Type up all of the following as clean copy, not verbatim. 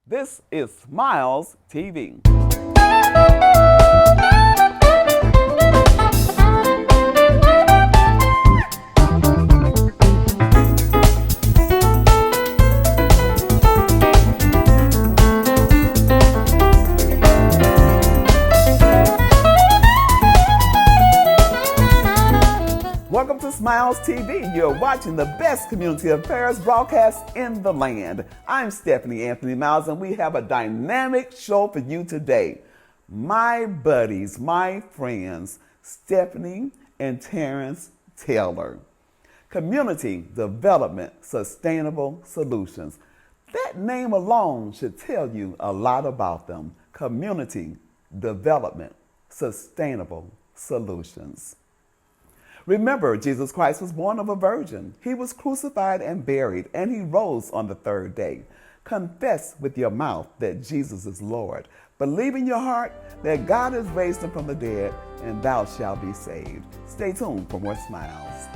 This is Smiles TV. Welcome to Smiles TV. You're watching the best community affairs broadcast in the land. I'm Stephanie Anthony Miles, and we have a dynamic show for you today. My buddies, my friends, Stephanie and Terrance Taylor. Community Development Sustainable Solutions. That name alone should tell you a lot about them. Community Development Sustainable Solutions. Remember, Jesus Christ was born of a virgin. He was crucified and buried, and he rose on the third day. Confess with your mouth that Jesus is Lord. Believe in your heart that God has raised him from the dead, and thou shalt be saved. Stay tuned for more Smiles.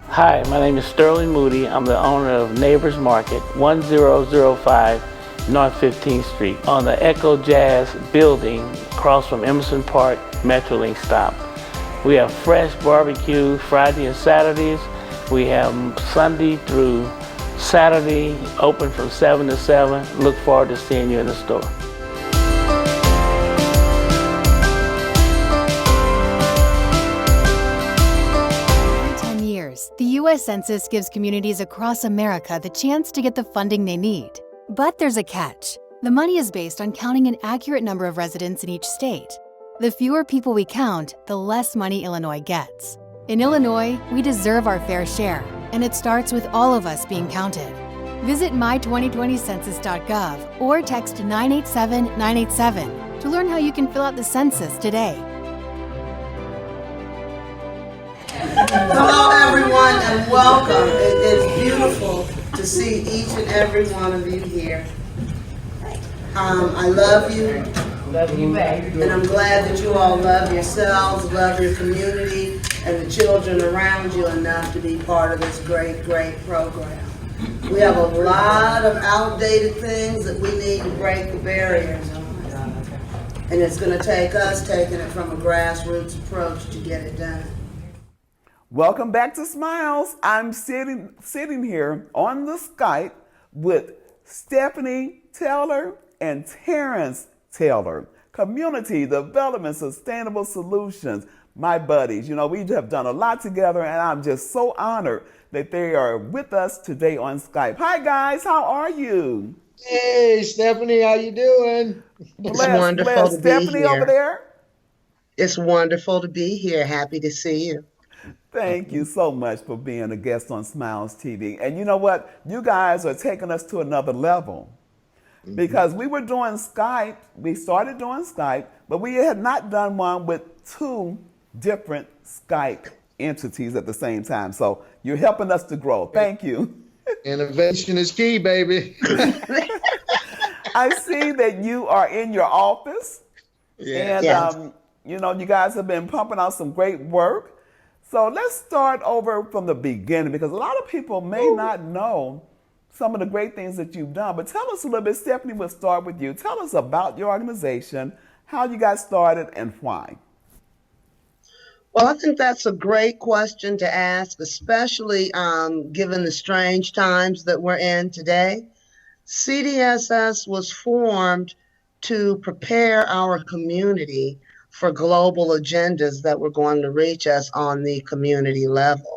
Hi, my name is Sterling Moody. I'm the owner of Neighbors Market, 1005 North 15th Street, on the Echo Jazz building across from Emerson Park Metrolink stop. We have fresh barbecue Friday and Saturdays. We have Sunday through Saturday, open from 7 to 7. Look forward to seeing you in the store. Every 10 years, the U.S. Census gives communities across America the chance to get the funding they need. But there's a catch. The money is based on counting an accurate number of residents in each state. The fewer people we count, the less money Illinois gets. In Illinois, we deserve our fair share, and it starts with all of us being counted. Visit my2020census.gov or text 987-987 to learn how you can fill out the census today. Hello, everyone, and welcome. It is beautiful to see each and every one of you here. I love you. Love you back. And I'm glad that you all love yourselves, love your community, and the children around you enough to be part of this great, great program. We have a lot of outdated things that we need to break the barriers on. And it's going to take us taking it from a grassroots approach to get it done. Welcome back to Smiles. I'm sitting here on the Skype with Stephanie Taylor and Terrance Taylor, Community Development Sustainable Solutions, my buddies. You know, we have done a lot together, and I'm just so honored that they are with us today on Skype. Hi, guys. How are you? Hey, Stephanie. How you doing? It's wonderful to be Stephanie here. over there. It's wonderful to be here. Happy to see you. Thank you so much for being a guest on Smiles TV. And you know what? You guys are taking us to another level. Because we were doing Skype, we started doing Skype, but we had not done one with two different Skype entities at the same time. So you're helping us to grow. Thank you. Innovation is key, baby. I see that you are in your office. Yeah. And, Yes. you know, you guys have been pumping out some great work. So let's start over from the beginning, because a lot of people may not know some of the great things that you've done. But tell us a little bit. Stephanie, we'll start with you. Tell us about your organization, how you got started, and why. Well, I think that's a great question to ask, especially given the strange times that we're in today. CDSS was formed to prepare our community for global agendas that were going to reach us on the community level.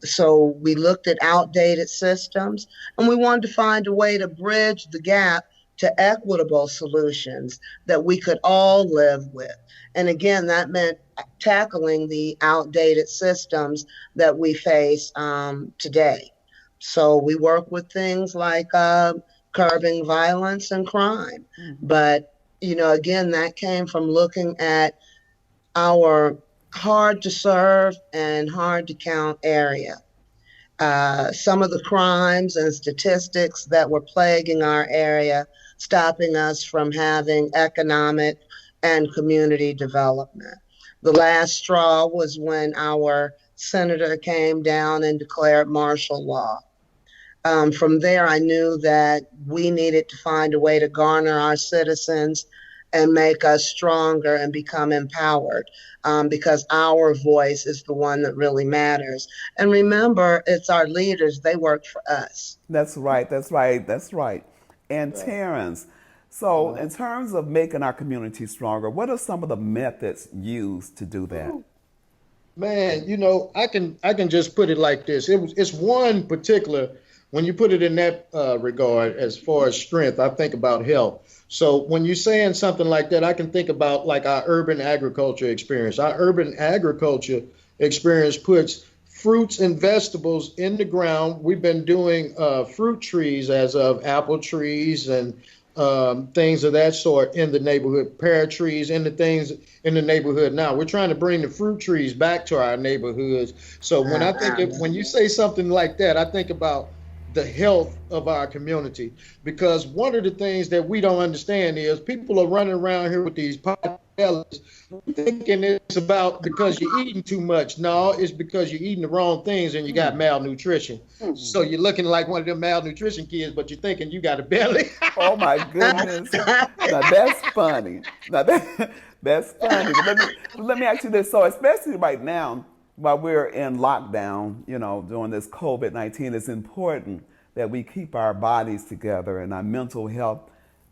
So we looked at outdated systems, and we wanted to find a way to bridge the gap to equitable solutions that we could all live with. And again, that meant tackling the outdated systems that we face today. So we work with things like curbing violence and crime. But, you know, again, that came from looking at our hard to serve and hard to count area. Some of the crimes and statistics that were plaguing our area, stopping us from having economic and community development. The last straw was when our senator came down and declared martial law. From there, I knew that we needed to find a way to garner our citizens and make us stronger and become empowered, because our voice is the one that really matters. And remember, it's our leaders, they work for us. That's right. That's right. That's right. And Terrance, so in terms of making our community stronger, what are some of the methods used to do that? Man, I can just put it like this. It's one particular, when you put it in that regard, as far as strength, I think about health. So when you're saying something like that, I can think about like our urban agriculture experience. Our urban agriculture experience puts fruits and vegetables in the ground. We've been doing fruit trees as of apple trees and things of that sort in the neighborhood, pear trees and the things in the neighborhood now. We're trying to bring the fruit trees back to our neighborhoods. So when you say something like that, I think about the health of our community, because one of the things that we don't understand is people are running around here with these pot bellies thinking it's about because you're eating too much. No, it's because you're eating the wrong things and you got malnutrition. So you're looking like one of them malnutrition kids, but you're thinking you got a belly. Oh my goodness. Now that's funny. That's funny. Let me ask you this. So especially right now, while we're in lockdown, during this COVID-19, it's important that we keep our bodies together and our mental health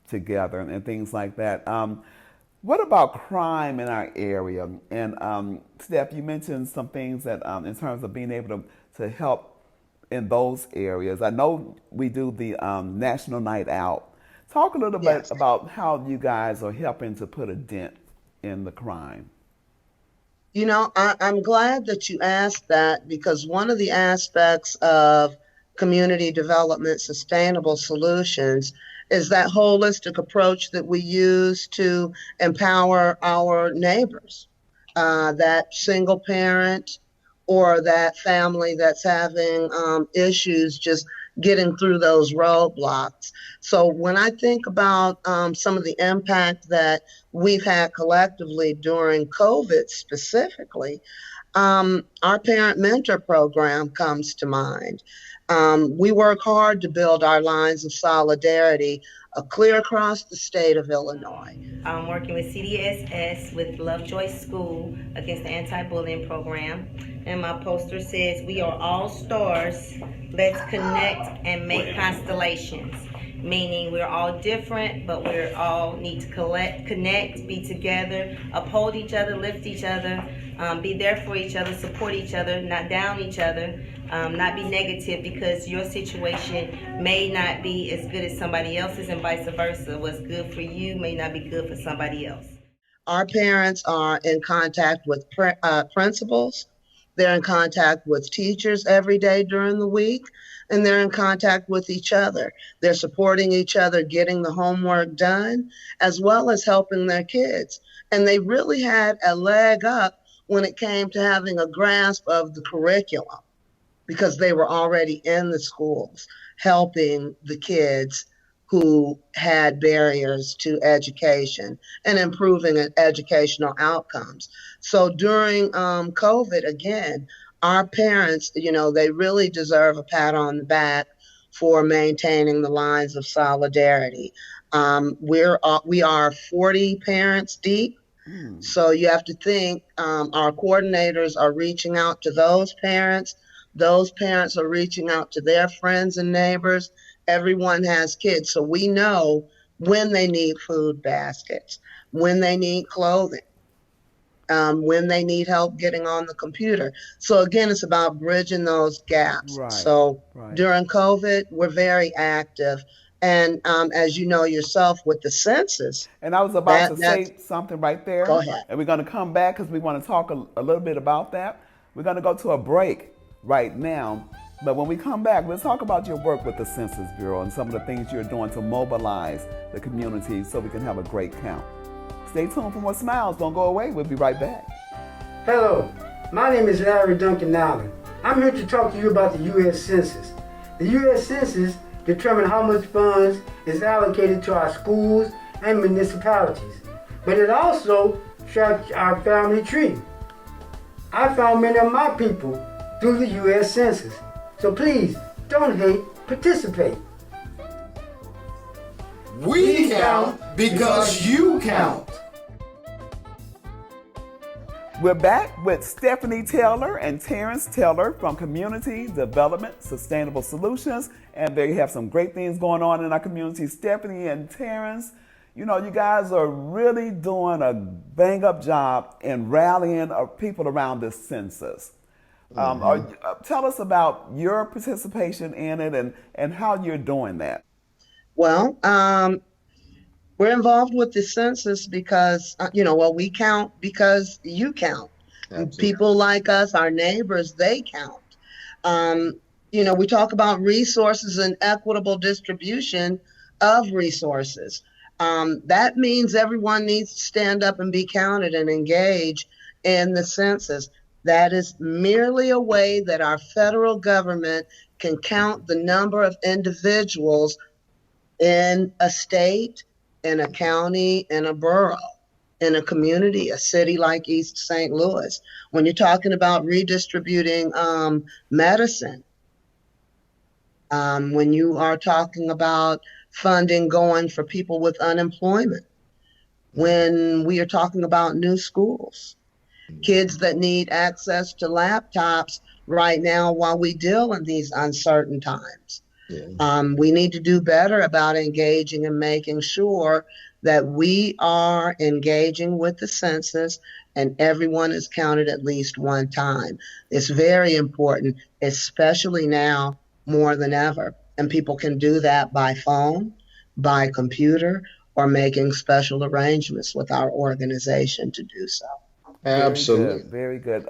together and things like that. What about crime in our area? And Steph, you mentioned some things that in terms of being able to help in those areas. I know we do the National Night Out. Talk a little bit about how you guys are helping to put a dent in the crime. I'm glad that you asked that, because one of the aspects of community development sustainable solutions is that holistic approach that we use to empower our neighbors, that single parent or that family that's having issues just getting through those roadblocks. So when I think about some of the impact that we've had collectively during COVID specifically, our Parent Mentor program comes to mind. We work hard to build our lines of solidarity clear across the state of Illinois. I'm working with CDSS with Lovejoy School against the anti-bullying program. And my poster says, "We are all stars. Let's connect and make constellations." Meaning we're all different, but we all need to connect, be together, uphold each other, lift each other, be there for each other, support each other, not down each other, not be negative, because your situation may not be as good as somebody else's and vice versa. What's good for you may not be good for somebody else. Our parents are in contact with principals. They're in contact with teachers every day during the week, and they're in contact with each other. They're supporting each other, getting the homework done, as well as helping their kids. And they really had a leg up when it came to having a grasp of the curriculum, because they were already in the schools helping the kids who had barriers to education and improving educational outcomes. So during COVID, again, our parents, they really deserve a pat on the back for maintaining the lines of solidarity. We are 40 parents deep. So you have to think our coordinators are reaching out to those parents. Those parents are reaching out to their friends and neighbors. Everyone has kids, so we know when they need food baskets, when they need clothing, when they need help getting on the computer. So again, it's about bridging those gaps. During COVID, we're very active. And as you know yourself with the census. And I was about to say something right there. Go ahead. And we're going to come back because we want to talk a little bit about that. We're going to go to a break right now. But when we come back, let's talk about your work with the Census Bureau and some of the things you're doing to mobilize the community so we can have a great count. Stay tuned for more Smiles. Don't go away. We'll be right back. Hello, my name is Larry Duncan Allen. I'm here to talk to you about the U.S. Census. The U.S. Census determines how much funds is allocated to our schools and municipalities, but it also tracks our family tree. I found many of my people through the U.S. Census. So please, don't hate, Participate. We count because you count. We're back with Stephanie Taylor and Terrance Taylor from Community Development Sustainable Solutions, and they have some great things going on in our community. Stephanie and Terrance, you know, you guys are really doing a bang-up job in rallying people around this census. Tell us about your participation in it and how you're doing that. Well, we're involved with the census because, we count because you count. Absolutely. People like us, our neighbors, they count. We talk about resources and equitable distribution of resources. That means everyone needs to stand up and be counted and engage in the census. That is merely a way that our federal government can count the number of individuals in a state, in a county, in a borough, in a community, a city like East St. Louis. When you're talking about redistributing medicine, when you are talking about funding going for people with unemployment, when we are talking about new schools, kids that need access to laptops right now while we deal in these uncertain times. Yeah. We need to do better about engaging and making sure that we are engaging with the census and everyone is counted at least one time. It's very important, especially now more than ever. And people can do that by phone, by computer, or making special arrangements with our organization to do so. Absolutely. Very good.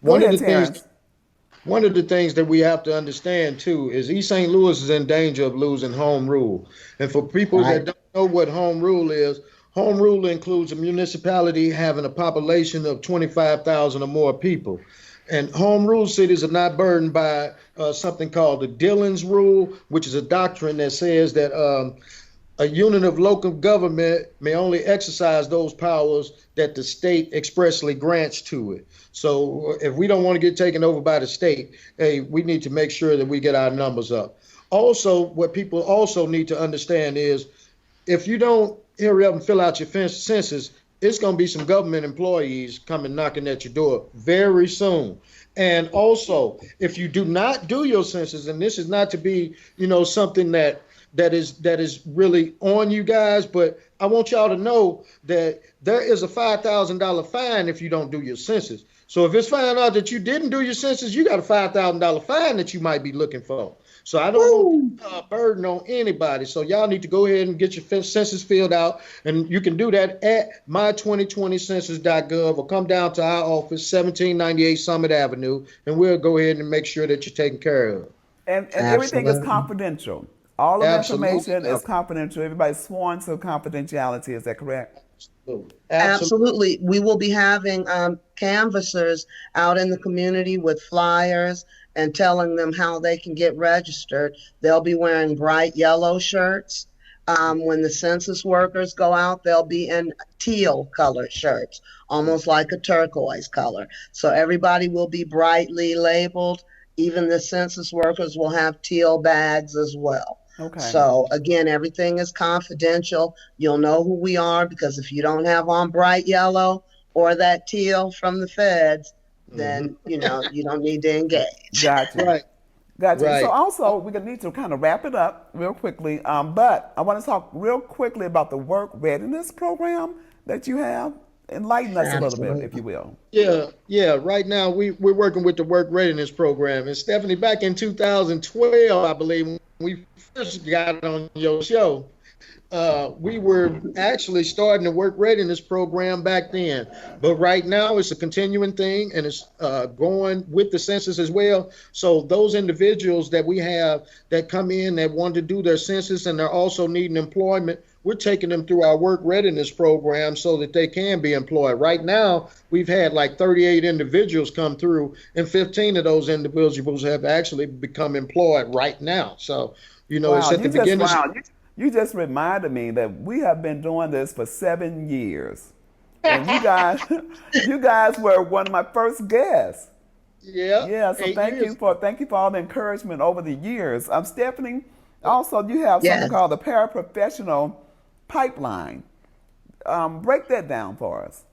One of the things that we have to understand too is East St. Louis is in danger of losing home rule. And for people that don't know what home rule includes a municipality having a population of 25,000 or more people. And home rule cities are not burdened by something called the Dillon's Rule, which is a doctrine that says that a unit of local government may only exercise those powers that the state expressly grants to it. So if we don't want to get taken over by the state, hey, we need to make sure that we get our numbers up. Also, what people also need to understand is if you don't hurry up and fill out your census, it's going to be some government employees coming knocking at your door very soon. And also, if you do not do your census, and this is not to be, something that is really on you guys, but I want y'all to know that there is a $5,000 fine if you don't do your census. So if it's found out that you didn't do your census, you got a $5,000 fine that you might be looking for. So I don't want a burden on anybody. So y'all need to go ahead and get your census filled out. And you can do that at my2020census.gov or come down to our office, 1798 Summit Avenue, and we'll go ahead and make sure that you're taken care of. And everything is confidential. All of the information is confidential. Everybody's sworn to confidentiality. Is that correct? Absolutely. We will be having canvassers out in the community with flyers and telling them how they can get registered. They'll be wearing bright yellow shirts. When the census workers go out, they'll be in teal colored shirts, almost like a turquoise color. So everybody will be brightly labeled. Even the census workers will have teal bags as well. Okay. So again, everything is confidential. You'll know who we are because if you don't have on bright yellow or that teal from the feds, then you don't need to engage. Gotcha. Right. Gotcha. Right. So also we're gonna need to kind of wrap it up real quickly. But I want to talk real quickly about the work readiness program that you have. Enlighten us a little bit, if you will. Yeah. Right now we're working with the work readiness program. And Stephanie, back in 2012, I believe, when we first got on your show, we were actually starting the work readiness program back then. But right now it's a continuing thing, and it's going with the census as well. So those individuals that we have that come in that want to do their census and they're also needing employment, we're taking them through our work readiness program so that they can be employed. Right now, we've had like 38 individuals come through, and 15 of those individuals have actually become employed right now. So, it's at the beginning. You just reminded me that we have been doing this for 7 years. And you guys were one of my first guests. Yeah, Yeah, so 8 years. thank you for all the encouragement over the years. Stephanie, also you have something Yes, called the paraprofessional pipeline. Break that down for us.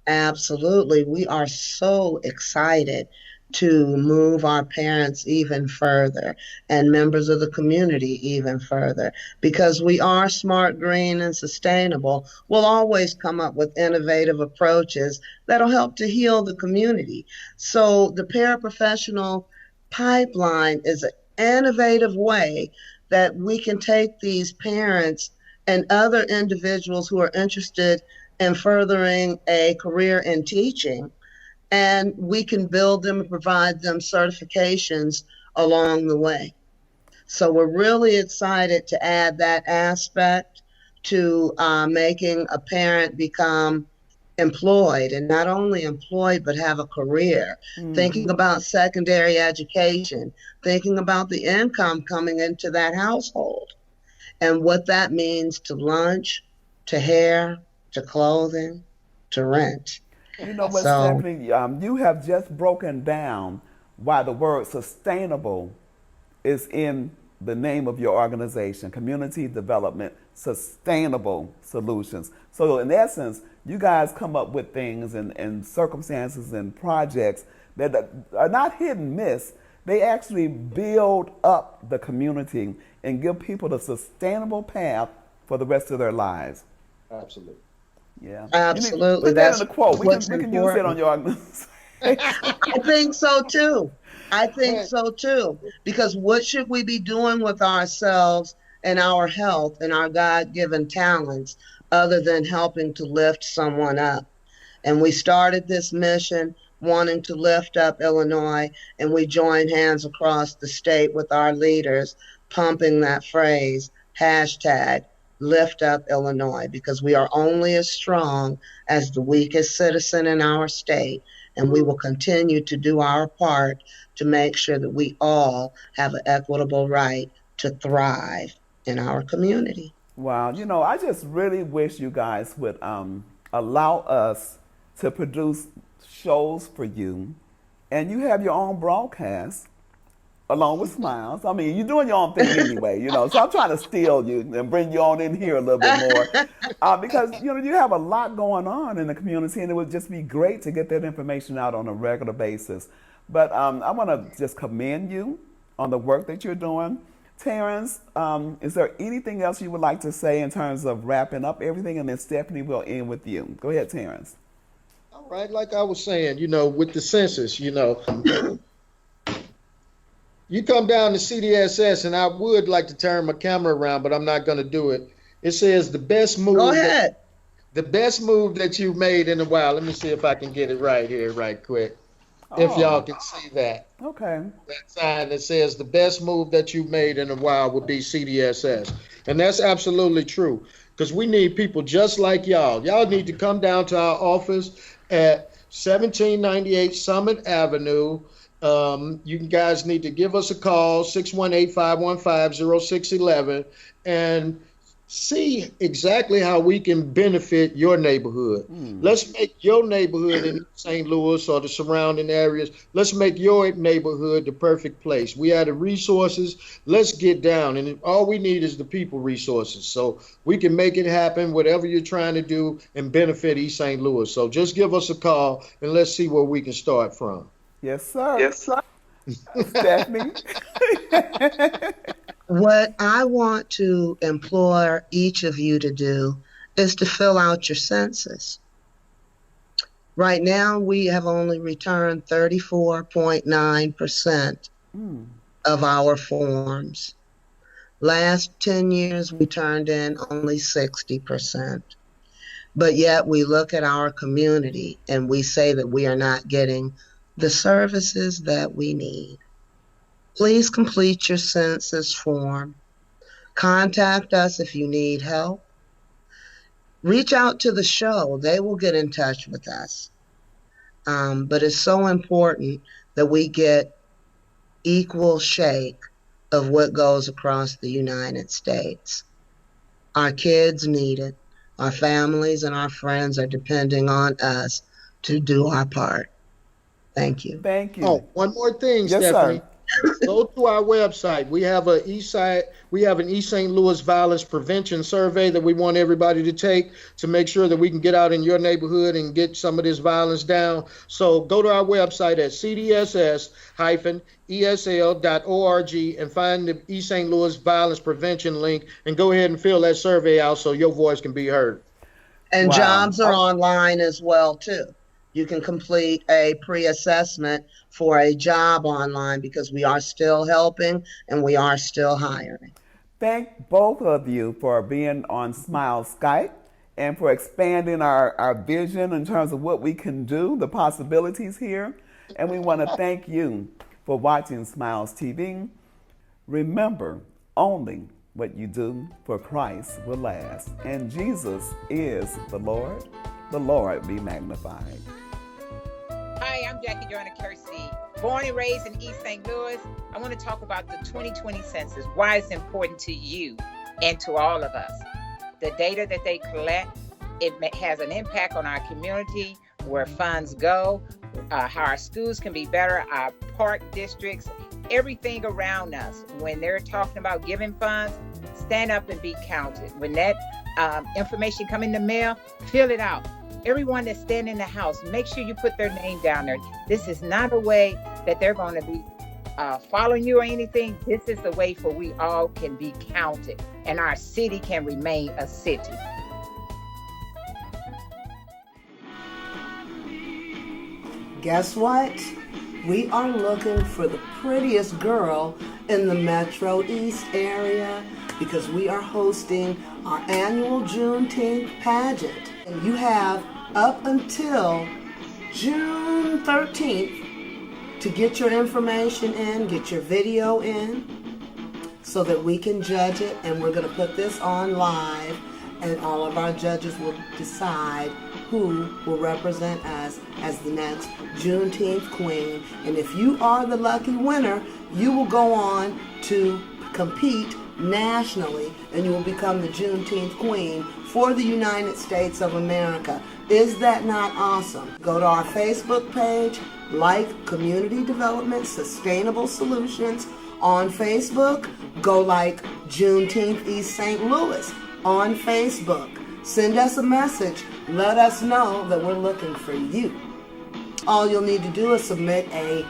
absolutely. We are so excited to move our parents even further and members of the community even further because we are smart, green, and sustainable. We'll always come up with innovative approaches that'll help to heal the community. So the paraprofessional pipeline is an innovative way that we can take these parents and other individuals who are interested in furthering a career in teaching, and we can build them and provide them certifications along the way. So we're really excited to add that aspect to making a parent become employed, and not only employed but have a career, thinking about secondary education, thinking about the income coming into that household and what that means to lunch, to hair, to clothing, to rent. You know what, So Stephanie? You have just broken down why the word sustainable is in the name of your organization, Community Development Sustainable Solutions. So, in essence, you guys come up with things and circumstances and projects that are not hit and miss. They actually build up the community and give people a sustainable path for the rest of their lives. Absolutely. Yeah. You need absolutely, put that in that's a quote. what's We can use that on important. your organization. I think so too. I think so too. Because what should we be doing with ourselves and our health and our God given talents other than helping to lift someone up? And we started this mission wanting to lift up Illinois, and we joined hands across the state with our leaders, pumping that phrase, hashtag lift up Illinois, because we are only as strong as the weakest citizen in our state. And we will continue to do our part to make sure that we all have an equitable right to thrive in our community. Wow. You know, I just really wish you guys would allow us to produce shows for you, and you have your own broadcast along with Smiles. I mean, you're doing your own thing anyway, you know. So I'm trying to steal you and bring you on in here a little bit more because you know you have a lot going on in the community, and it would just be great to get that information out on a regular basis. But I want to just commend you on the work that you're doing. Terrance, is there anything else you would like to say in terms of wrapping up everything? And then Stephanie will end with you. Go ahead, Terrance. All right, like I was saying, with the census, you come down to CDSS, and I would like to turn my camera around, but I'm not going to do it. It says the best move. Go ahead. The best move that you've made in a while. Let me see if I can get it right here, right quick. If y'all can see that. Okay. That sign that says the best move that you've made in a while would be CDSS. And that's absolutely true, because we need people just like y'all. Y'all need to come down to our office at 1798 Summit Avenue. You guys need to give us a call, 618-515-0611, and see exactly how we can benefit your neighborhood. Let's make your neighborhood in St. Louis or the surrounding areas, let's make your neighborhood the perfect place. We have the resources. Let's get down. And all we need is the people resources. So we can make it happen, whatever you're trying to do, and benefit East St. Louis. So just give us a call, and let's see where we can start from. Yes, sir. Yes, sir. Stephanie. What I want to implore each of you to do is to fill out your census. Right now, we have only returned 34.9% of our forms. Last 10 years, we turned in only 60%. But yet we look at our community and we say that we are not getting the services that we need. Please complete your census form. Contact us if you need help. Reach out to the show. They will get in touch with us. But it's so important that we get equal shake of what goes across the United States. Our kids need it. Our families and our friends are depending on us to do our part. Thank you. Thank you. Oh, one more thing, Yes, Stephanie. sir. Go to our website. We have an East St. Louis violence prevention survey that we want everybody to take to make sure that we can get out in your neighborhood and get some of this violence down. So go to our website at cdss-esl.org and find the East St. Louis violence prevention link and go ahead and fill that survey out so your voice can be heard. And Wow. jobs are online as well, too. You can complete a pre-assessment for a job online because we are still helping and we are still hiring. Thank both of you for being on SMilesSkype and for expanding our vision in terms of what we can do, the possibilities here. And we want to thank you for watching SMilesTV. Remember, only what you do for Christ will last. And Jesus is the Lord. The Lord be magnified. Hi, I'm Jackie Joyner Kersey. Born and raised in East St. Louis, I want to talk about the 2020 census, why it's important to you and to all of us. The data that they collect, it has an impact on our community, where funds go, how our schools can be better, our park districts, everything around us. When they're talking about giving funds, stand up and be counted. When that information come in the mail, fill it out. Everyone that's standing in the house, make sure you put their name down there. This is not a way that they're going to be following you or anything. This is the way for we all can be counted and our city can remain a city. Guess what? We are looking for the prettiest girl in the Metro East area because we are hosting our annual Juneteenth pageant. And you have up until June 13th to get your information in, get your video in, so that we can judge it. And we're going to put this on live, and all of our judges will decide who will represent us as the next Juneteenth Queen. And if you are the lucky winner, you will go on to compete nationally, and you will become the Juneteenth Queen for the United States of America. Is that not awesome? Go to our Facebook page, like Community Development Sustainable Solutions on Facebook. Go like Juneteenth East St. Louis on Facebook. Send us a message. Let us know that we're looking for you. All you'll need to do is submit a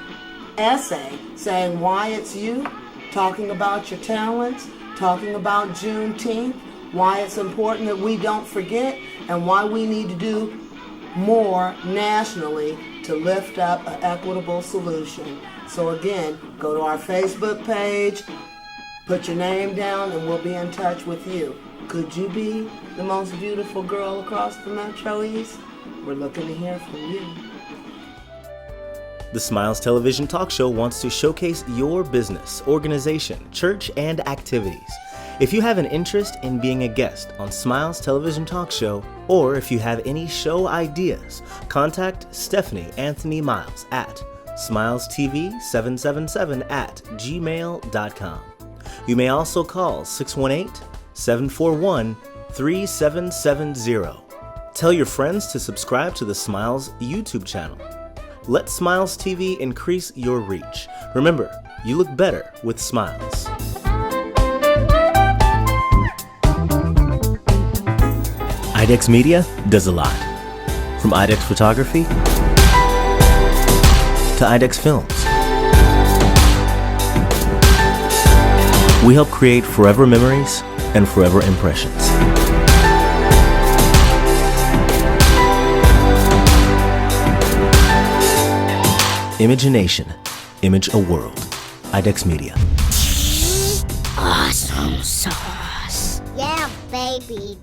essay saying why it's you, talking about your talents, talking about Juneteenth, why it's important that we don't forget, and why we need to do more nationally to lift up an equitable solution. So again, go to our Facebook page, put your name down, and we'll be in touch with you. Could you be the most beautiful girl across the Metro East? We're looking to hear from you. The Smiles Television Talk Show wants to showcase your business, organization, church, and activities. If you have an interest in being a guest on Smiles Television Talk Show, or if you have any show ideas, contact Stephanie Anthony Miles at smilestv777@gmail.com. You may also call 618-741-3770. Tell your friends to subscribe to the Smiles YouTube channel. Let Smiles TV increase your reach. Remember, you look better with smiles. IDEX Media does a lot. From IDEX Photography to IDEX Films. We help create forever memories and forever impressions. Imagination, image a world. IDEX Media. Awesome sauce. Yeah, baby.